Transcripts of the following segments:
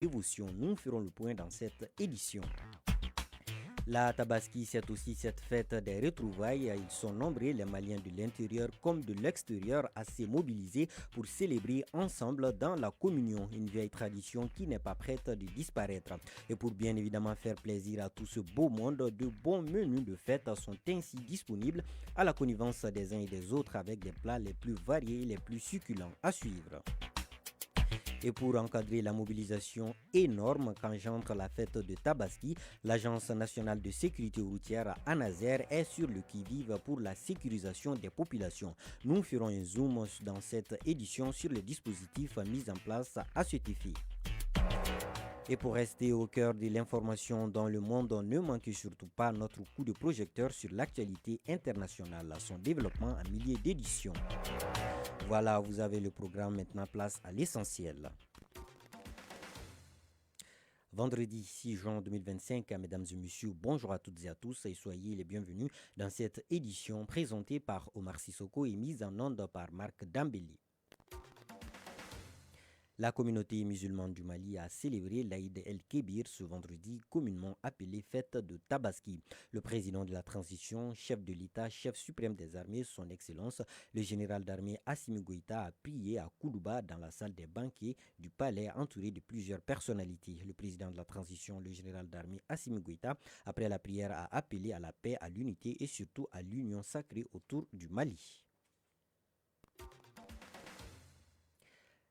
dévotion. Nous ferons le point dans cette édition. La Tabaski, c'est aussi cette fête des retrouvailles. Ils sont nombreux, les Maliens de l'intérieur comme de l'extérieur, à se mobiliser pour célébrer ensemble dans la communion, une vieille tradition qui n'est pas prête de disparaître. Et pour bien évidemment faire plaisir à tout ce beau monde, de bons menus de fête sont ainsi disponibles à la connivence des uns et des autres avec des plats les plus variés et les plus succulents à suivre. Et pour encadrer la mobilisation énorme qu'engendre la fête de Tabaski, l'Agence nationale de sécurité routière ANASER est sur le qui-vive pour la sécurisation des populations. Nous ferons un zoom dans cette édition sur les dispositifs mis en place à cet effet. Et pour rester au cœur de l'information dans le monde, ne manquez surtout pas notre coup de projecteur sur l'actualité internationale, son développement en milliers d'éditions. Voilà, vous avez le programme, maintenant place à l'essentiel. Vendredi 6 juin 2025, mesdames et messieurs, bonjour à toutes et à tous et soyez les bienvenus dans cette édition présentée par Omar Sissoko et mise en onde par Marc Dambélé. La communauté musulmane du Mali a célébré l'Aïd el-Kébir ce vendredi, communément appelée fête de Tabaski. Le président de la transition, chef de l'État, chef suprême des armées, son Excellence, le général d'armée Assimi Goïta a prié à Koulouba dans la salle des banquets du palais entouré de plusieurs personnalités. Le président de la transition, le général d'armée Assimi Goïta, après la prière, a appelé à la paix, à l'unité et surtout à l'union sacrée autour du Mali.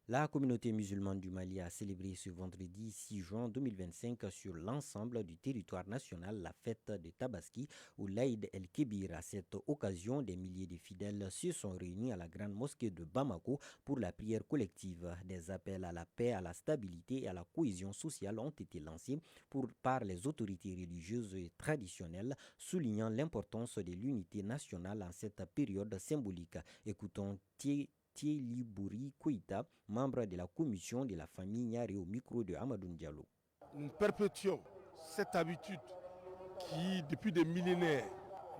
La communauté musulmane du Mali a célébré ce vendredi 6 juin 2025 sur l'ensemble du territoire national la fête de Tabaski ou l'Aïd el-Kébir. À cette occasion, des milliers de fidèles se sont réunis à la grande mosquée de Bamako pour la prière collective. Des appels à la paix, à la stabilité et à la cohésion sociale ont été lancés par les autorités religieuses et traditionnelles, soulignant l'importance de l'unité nationale en cette période symbolique. Écoutons Thieli Bouri Koïta, membre de la commission de la famille Niari au micro de Amadou Diallo. Nous perpétuons cette habitude qui, depuis des millénaires,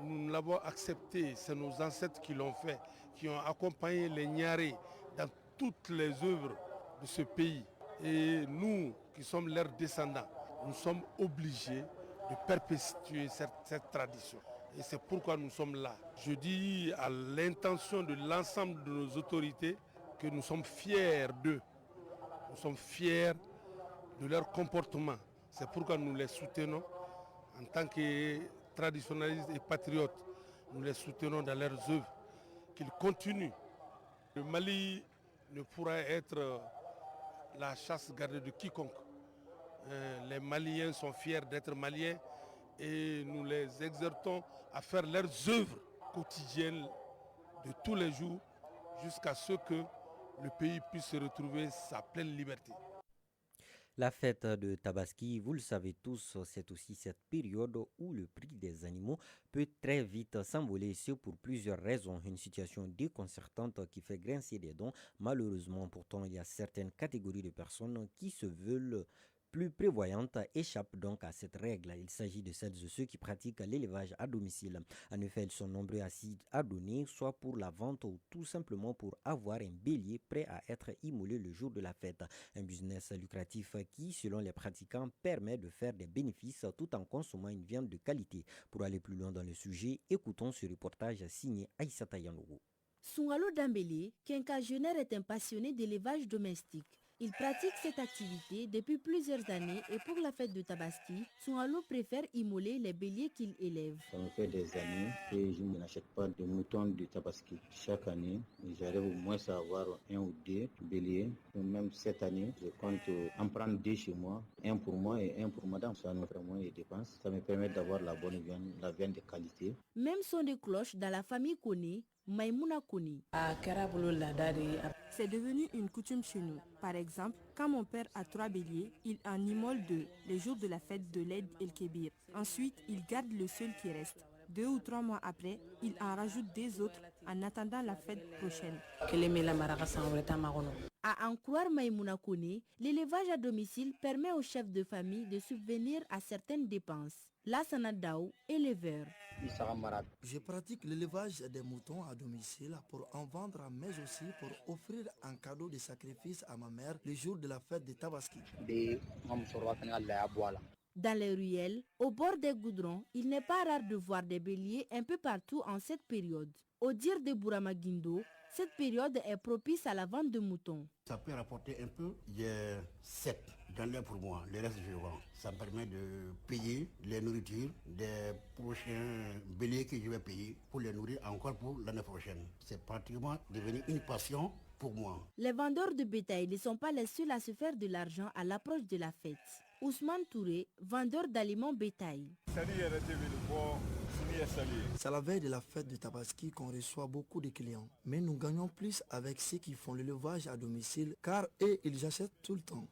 nous l'avons acceptée. C'est nos ancêtres qui l'ont fait, qui ont accompagné les Niari dans toutes les œuvres de ce pays. Et nous, qui sommes leurs descendants, nous sommes obligés de perpétuer cette tradition. Et c'est pourquoi nous sommes là. Je dis à l'intention de l'ensemble de nos autorités que nous sommes fiers d'eux. Nous sommes fiers de leur comportement. C'est pourquoi nous les soutenons en tant que traditionnalistes et patriotes. Nous les soutenons dans leurs œuvres. Qu'ils continuent. Le Mali ne pourra être la chasse gardée de quiconque. Les Maliens sont fiers d'être Maliens et nous les exhortons à faire leurs œuvres quotidiennes de tous les jours jusqu'à ce que le pays puisse se retrouver sa pleine liberté. La fête de Tabaski, vous le savez tous, c'est aussi cette période où le prix des animaux peut très vite s'envoler, ce pour plusieurs raisons. Une situation déconcertante qui fait grincer des dents. Malheureusement, pourtant, il y a certaines catégories de personnes qui se veulent plus prévoyantes échappent donc à cette règle. Il s'agit de celles et ceux qui pratiquent l'élevage à domicile. En effet, ils sont nombreux à s'y adonner, soit pour la vente ou tout simplement pour avoir un bélier prêt à être immolé le jour de la fête. Un business lucratif qui, selon les pratiquants, permet de faire des bénéfices tout en consommant une viande de qualité. Pour aller plus loin dans le sujet, écoutons ce reportage signé Aïssata Yanogo. Sungalo Dambélé, quinquagénaire, est un passionné d'élevage domestique. Il pratique cette activité depuis plusieurs années et pour la fête de Tabaski, Sungalo préfère immoler les béliers qu'il élève. Ça me fait des années que je n'achète pas de moutons de Tabaski. Chaque année, j'arrive au moins à avoir un ou deux béliers. Même cette année, je compte en prendre deux chez moi, un pour moi et un pour madame. Ça nous fait moins de dépenses. Ça me permet d'avoir la bonne viande, la viande de qualité. Même son de cloche dans la famille Kone, Maïmouna Kone. C'est devenu une coutume chez nous. Par exemple, quand mon père a 3 béliers, il en immole 2 les jours de la fête de l'Aïd el-Kébir. Ensuite, il garde le seul qui reste. 2 ou 3 mois après, il en rajoute des autres en attendant la fête prochaine. À en croire Maïmouna Kone, l'élevage à domicile permet aux chefs de famille de subvenir à certaines dépenses. Lassana Daou, éleveur. Je pratique l'élevage des moutons à domicile pour en vendre, mais aussi pour offrir un cadeau de sacrifice à ma mère le jour de la fête de Tabaski. Dans les ruelles, au bord des goudrons, il n'est pas rare de voir des béliers un peu partout en cette période. Au dire de Bourama Guindo, cette période est propice à la vente de moutons. Ça peut rapporter un peu, j'ai 7 dans l'air pour moi, le reste je vends. Ça me permet de payer les nourritures des prochains béliers que je vais payer pour les nourrir encore pour l'année prochaine. C'est pratiquement devenu une passion pour moi. Les vendeurs de bétail ne sont pas les seuls à se faire de l'argent à l'approche de la fête. Ousmane Touré, vendeur d'aliments bétail. C'est la veille de la fête de Tabaski qu'on reçoit beaucoup de clients. Mais nous gagnons plus avec ceux qui font l'élevage à domicile car eux, ils achètent tout le temps.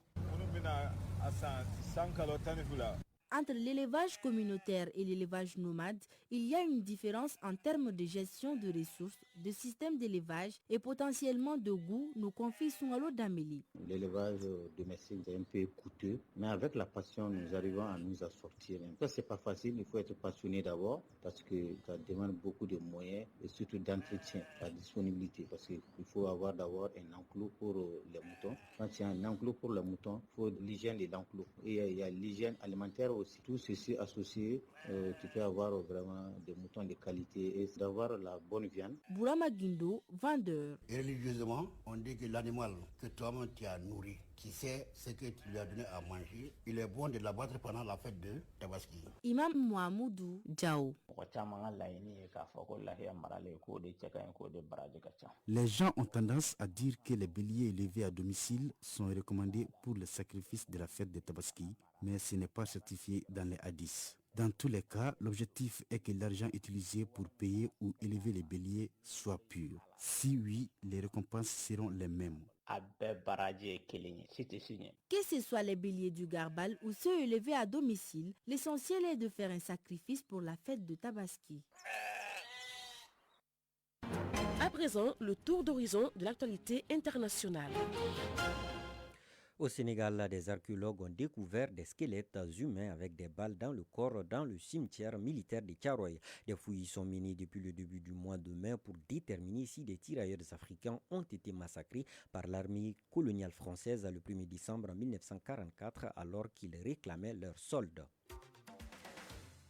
Entre l'élevage communautaire et l'élevage nomade, il y a une différence en termes de gestion de ressources, de système d'élevage et potentiellement de goût, nous confie Soungalo Dameli. L'élevage domestique est un peu coûteux, mais avec la passion, nous arrivons à nous assortir. Ça, c'est pas facile, il faut être passionné d'abord parce que ça demande beaucoup de moyens et surtout d'entretien, la disponibilité. Parce qu'il faut avoir d'abord un enclos pour les moutons. Quand il y a un enclos pour les moutons, il faut l'hygiène de l'enclos. Et il y a l'hygiène alimentaire aussi. Tout ceci associé, tu peux avoir vraiment des moutons de qualité et d'avoir la bonne viande. Bourama Guindo, vendeur. Et religieusement, on dit que l'animal que toi-même tu as nourri, qui sait ce que tu lui as donné à manger, il est bon de l'abattre pendant la fête de Tabaski. Imam Mouamoudou Diao. Les gens ont tendance à dire que les béliers élevés à domicile sont recommandés pour le sacrifice de la fête de Tabaski, mais ce n'est pas certifié dans les hadiths. Dans tous les cas, l'objectif est que l'argent utilisé pour payer ou élever les béliers soit pur. Si oui, les récompenses seront les mêmes. Que ce soit les béliers du Garbal ou ceux élevés à domicile, l'essentiel est de faire un sacrifice pour la fête de Tabaski. À présent, le tour d'horizon de l'actualité internationale. Au Sénégal, des archéologues ont découvert des squelettes humains avec des balles dans le corps dans le cimetière militaire de Thiaroye. Des fouilles sont menées depuis le début du mois de mai pour déterminer si des tirailleurs africains ont été massacrés par l'armée coloniale française le 1er décembre 1944 alors qu'ils réclamaient leur solde.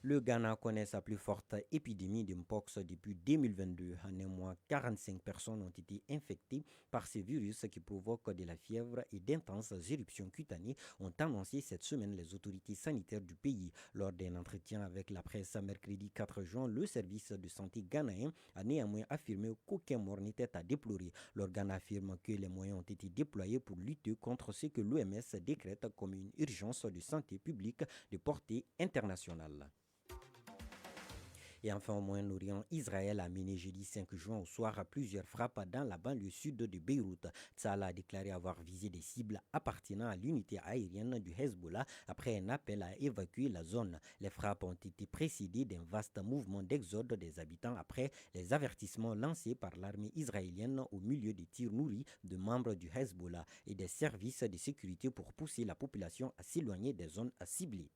Le Ghana connaît sa plus forte épidémie de mpox depuis 2022. En un mois, 45 personnes ont été infectées par ce virus qui provoque de la fièvre et d'intenses éruptions cutanées, ont annoncé cette semaine les autorités sanitaires du pays. Lors d'un entretien avec la presse mercredi 4 juin, le service de santé ghanéen a néanmoins affirmé qu'aucun mort n'était à déplorer. L'organe affirme que les moyens ont été déployés pour lutter contre ce que l'OMS décrète comme une urgence de santé publique de portée internationale. Et enfin, au Moyen-Orient, Israël a mené jeudi 5 juin au soir plusieurs frappes dans la banlieue sud de Beyrouth. Tzal a déclaré avoir visé des cibles appartenant à l'unité aérienne du Hezbollah après un appel à évacuer la zone. Les frappes ont été précédées d'un vaste mouvement d'exode des habitants après les avertissements lancés par l'armée israélienne au milieu des tirs nourris de membres du Hezbollah et des services de sécurité pour pousser la population à s'éloigner des zones ciblées.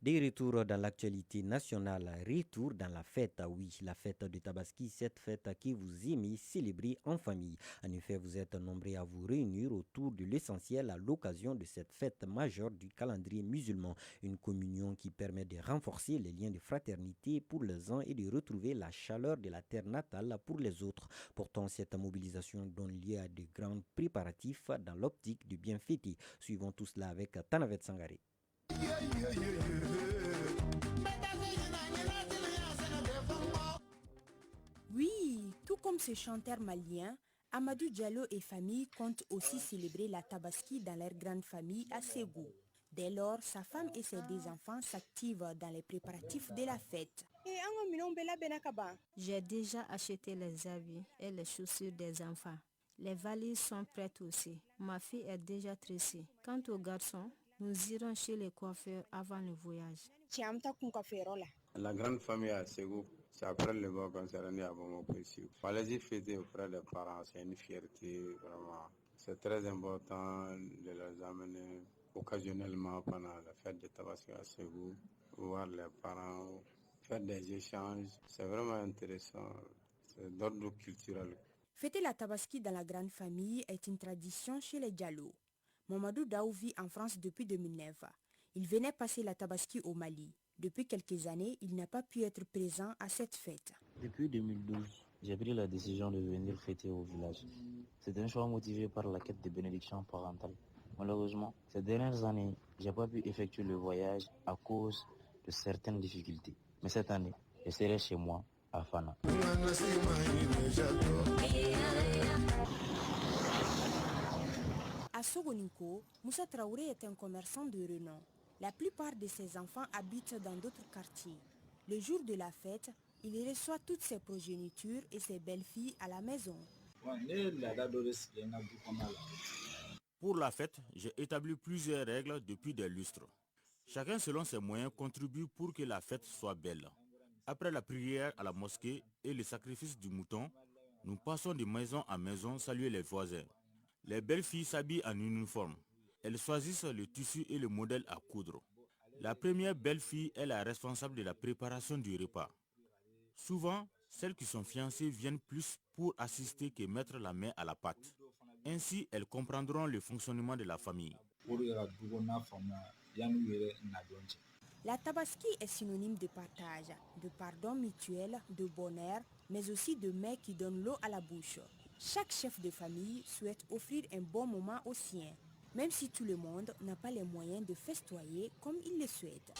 Des retours dans l'actualité nationale, retour dans la fête, oui, la fête de Tabaski, cette fête que vous aimez célébrer en famille. En effet, vous êtes nombreux à vous réunir autour de l'essentiel à l'occasion de cette fête majeure du calendrier musulman, une communion qui permet de renforcer les liens de fraternité pour les uns et de retrouver la chaleur de la terre natale pour les autres. Pourtant, cette mobilisation donne lieu à de grands préparatifs dans l'optique du bien fêter. Suivons tout cela avec Tanavet Sangaré. Oui, tout comme ce chanteur malien, Amadou Diallo et famille comptent aussi célébrer la Tabaski dans leur grande famille à Ségou. Dès lors, sa femme et ses deux enfants s'activent dans les préparatifs de la fête. J'ai déjà acheté les habits et les chaussures des enfants. Les valises sont prêtes aussi. Ma fille est déjà tressée. Quant aux garçons, nous irons chez les coiffeurs avant le voyage. La grande famille à Ségou, C'est après le mois qu'on s'est rendu à Bamako ici. Fallait fêter auprès des parents, c'est une fierté vraiment. C'est très important de les amener occasionnellement pendant la fête de Tabaski à Ségou, voir les parents, faire des échanges. C'est vraiment intéressant, c'est d'ordre culturel. Fêter la Tabaski dans la grande famille est une tradition chez les Diallo. Mamadou Daou vit en France depuis 2009. Il venait passer la Tabaski au Mali. Depuis quelques années, il n'a pas pu être présent à cette fête. Depuis 2012, j'ai pris la décision de venir fêter au village. C'est un choix motivé par la quête de bénédiction parentale. Malheureusement, ces dernières années, je n'ai pas pu effectuer le voyage à cause de certaines difficultés. Mais cette année, je serai chez moi, à Fana. À Sogoninko, Moussa Traoré est un commerçant de renom. La plupart de ses enfants habitent dans d'autres quartiers. Le jour de la fête, il reçoit toutes ses progénitures et ses belles-filles à la maison. Pour la fête, j'ai établi plusieurs règles depuis des lustres. Chacun selon ses moyens contribue pour que la fête soit belle. Après la prière à la mosquée et le sacrifice du mouton, nous passons de maison en maison saluer les voisins. Les belles filles s'habillent en uniforme. Elles choisissent le tissu et le modèle à coudre. La première belle fille est la responsable de la préparation du repas. Souvent, celles qui sont fiancées viennent plus pour assister que mettre la main à la pâte. Ainsi, elles comprendront le fonctionnement de la famille. La Tabaski est synonyme de partage, de pardon mutuel, de bonheur, mais aussi de mets qui donnent l'eau à la bouche. Chaque chef de famille souhaite offrir un bon moment aux siens, même si tout le monde n'a pas les moyens de festoyer comme il le souhaite.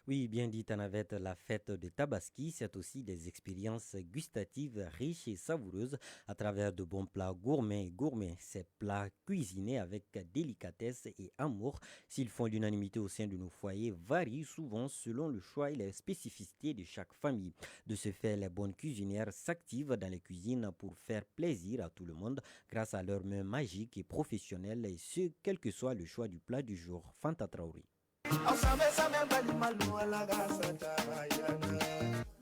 Oui, bien dit Tanavette, la fête de Tabaski, c'est aussi des expériences gustatives riches et savoureuses à travers de bons plats gourmets et gourmets. Ces plats cuisinés avec délicatesse et amour, s'ils font l'unanimité au sein de nos foyers, varient souvent selon le choix et les spécificités de chaque famille. De ce fait, les bonnes cuisinières s'activent dans les cuisines pour faire plaisir à tout le monde grâce à leurs mains magiques et professionnelles, et ce, quel que soit le choix du plat du jour. Fanta Traoré.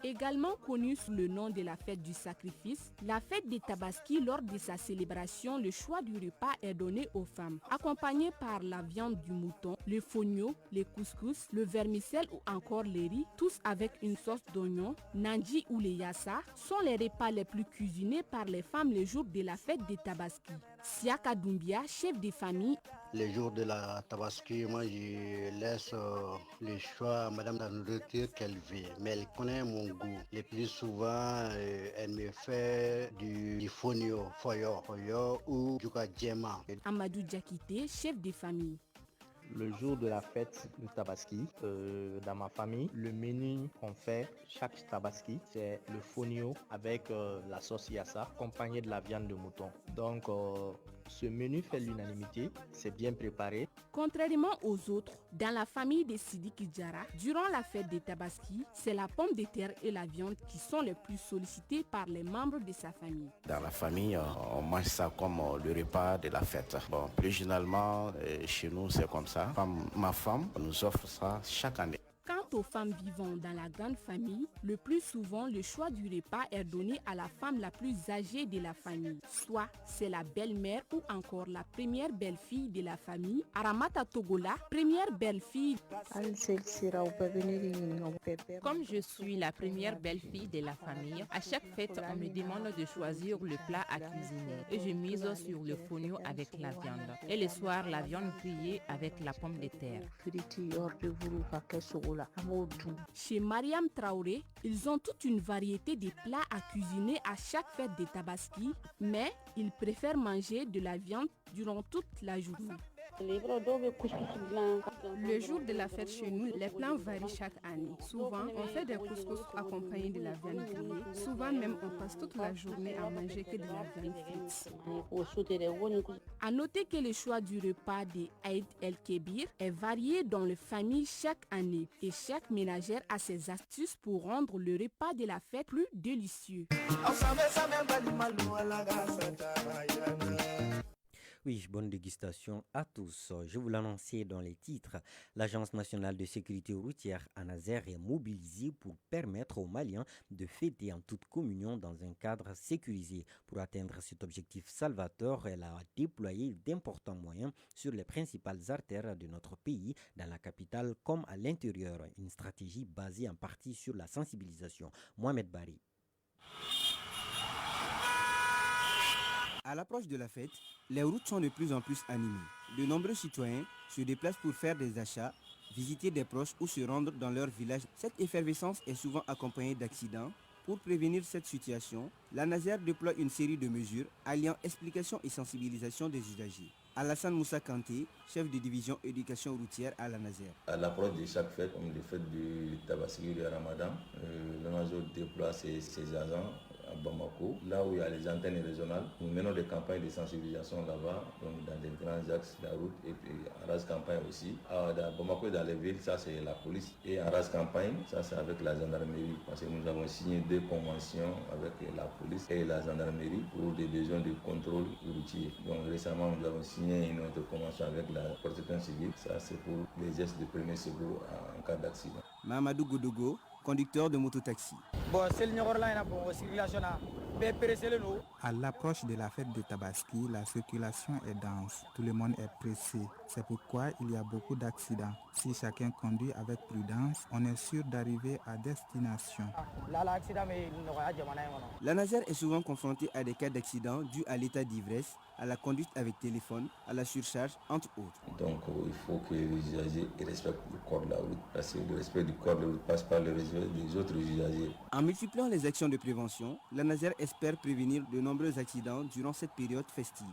Également connue sous le nom de la fête du sacrifice, la fête des Tabaski, lors de sa célébration, le choix du repas est donné aux femmes, accompagné par la viande du mouton, le fognon, les couscous, le vermicelle ou encore les riz, tous avec une sauce d'oignon, nandji ou les yassa, sont les repas les plus cuisinés par les femmes le jour de la fête des Tabaski. Siaka Doumbia, chef de famille. Les jours de la Tabaski, moi je laisse le choix à madame la nourriture qu'elle veut, mais elle connaît mon goût. Le plus souvent, elle me fait du fonio, foyo ou du djema. Amadou Diakité, chef de famille. Le jour de la fête du Tabaski, dans ma famille, le menu qu'on fait chaque Tabaski, c'est le fonio avec la sauce yassa, accompagné de la viande de mouton. Donc, ce menu fait l'unanimité, c'est bien préparé. Contrairement aux autres, dans la famille des Sidiki Diarra, durant la fête des Tabaski, c'est la pomme de terre et la viande qui sont les plus sollicitées par les membres de sa famille. Dans la famille, on mange ça comme le repas de la fête. Bon, plus généralement, chez nous, c'est comme ça. Ma femme nous offre ça chaque année. Quant aux femmes vivant dans la grande famille, le plus souvent, le choix du repas est donné à la femme la plus âgée de la famille. Soit c'est la belle-mère ou encore la première belle-fille de la famille. Aramata Togola, première belle-fille. Comme je suis la première belle-fille de la famille, à chaque fête, on me demande de choisir le plat à cuisiner. Et je mise sur le fonio avec la viande. Et le soir, la viande grillée avec la pomme de terre. Chez Mariam Traoré, ils ont toute une variété de plats à cuisiner à chaque fête des Tabaski, mais ils préfèrent manger de la viande durant toute la journée. Le jour de la fête chez nous, les plans varient chaque année. Souvent, on fait des couscous accompagnés de la viande grillée. Souvent même, on passe toute la journée à manger que de la viande frite. À noter que le choix du repas de Aïd el-Kébir est varié dans les familles chaque année et chaque ménagère a ses astuces pour rendre le repas de la fête plus délicieux. Oui, bonne dégustation à tous. Je vous l'annonçais dans les titres. L'Agence nationale de sécurité routière ANASER est mobilisée pour permettre aux Maliens de fêter en toute communion dans un cadre sécurisé. Pour atteindre cet objectif salvateur, elle a déployé d'importants moyens sur les principales artères de notre pays, dans la capitale comme à l'intérieur. Une stratégie basée en partie sur la sensibilisation. Mohamed Bari. À l'approche de la fête, les routes sont de plus en plus animées. De nombreux citoyens se déplacent pour faire des achats, visiter des proches ou se rendre dans leur village. Cette effervescence est souvent accompagnée d'accidents. Pour prévenir cette situation, l'ANASER déploie une série de mesures alliant explication et sensibilisation des usagers. Alassane Moussa Kanté, chef de division éducation routière à l'ANASER. À l'approche de chaque fête, comme les fêtes du Tabaski et du Ramadan, l'ANASER déploie ses agents à Bamako, là où il y a les antennes régionales. Nous menons des campagnes de sensibilisation là-bas, donc dans des grands axes de la route, et puis en race campagne aussi. À Bamako et dans les villes, ça c'est la police. Et en race campagne, ça c'est avec la gendarmerie, parce que nous avons signé 2 conventions avec la police et la gendarmerie pour des besoins de contrôle routier. Donc récemment, nous avons signé une autre convention avec la protection civile. Ça c'est pour les gestes de premier secours en cas d'accident. Mamadou Godogo, conducteur de mototaxi. À l'approche de la fête de Tabaski, la circulation est dense. Tout le monde est pressé. C'est pourquoi il y a beaucoup d'accidents. Si chacun conduit avec prudence, on est sûr d'arriver à destination. L'ANASER est souvent confrontée à des cas d'accidents dus à l'état d'ivresse, à la conduite avec téléphone, à la surcharge, entre autres. Donc il faut que les usagers respectent le code de la route, parce que le respect du code de la route passe par le respect des autres usagers. En multipliant les actions de prévention, l'ANASER espère prévenir de nombreux accidents durant cette période festive.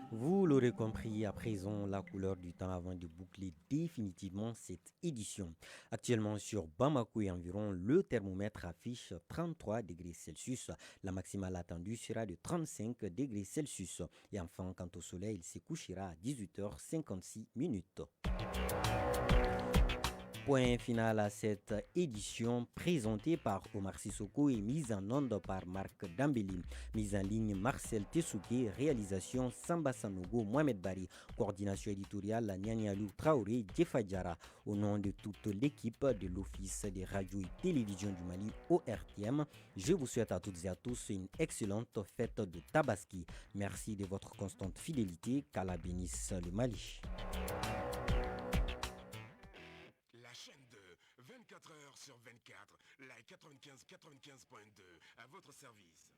Vous l'aurez compris, à présent, la couleur du temps avant de boucler définitivement cette édition. Actuellement sur Bamako et environ, le thermomètre affiche 33 degrés Celsius. La maximale attendue sera de 35 degrés Celsius. Et enfin, quant au soleil, il se couchera à 18h56. Point final à cette édition présentée par Omar Sissoko et mise en onde par Marc Dambeli. Mise en ligne Marcel Tessouké, réalisation Samba Sanogo, Mohamed Bari, coordination éditoriale Nyanyalou Traoré, Djefadjara. Au nom de toute l'équipe de l'Office des radios et télévisions du Mali, ORTM, je vous souhaite à toutes et à tous une excellente fête de Tabaski. Merci de votre constante fidélité, qu'Allah bénisse le Mali. 24 heures sur 24, la 95.2 à votre service.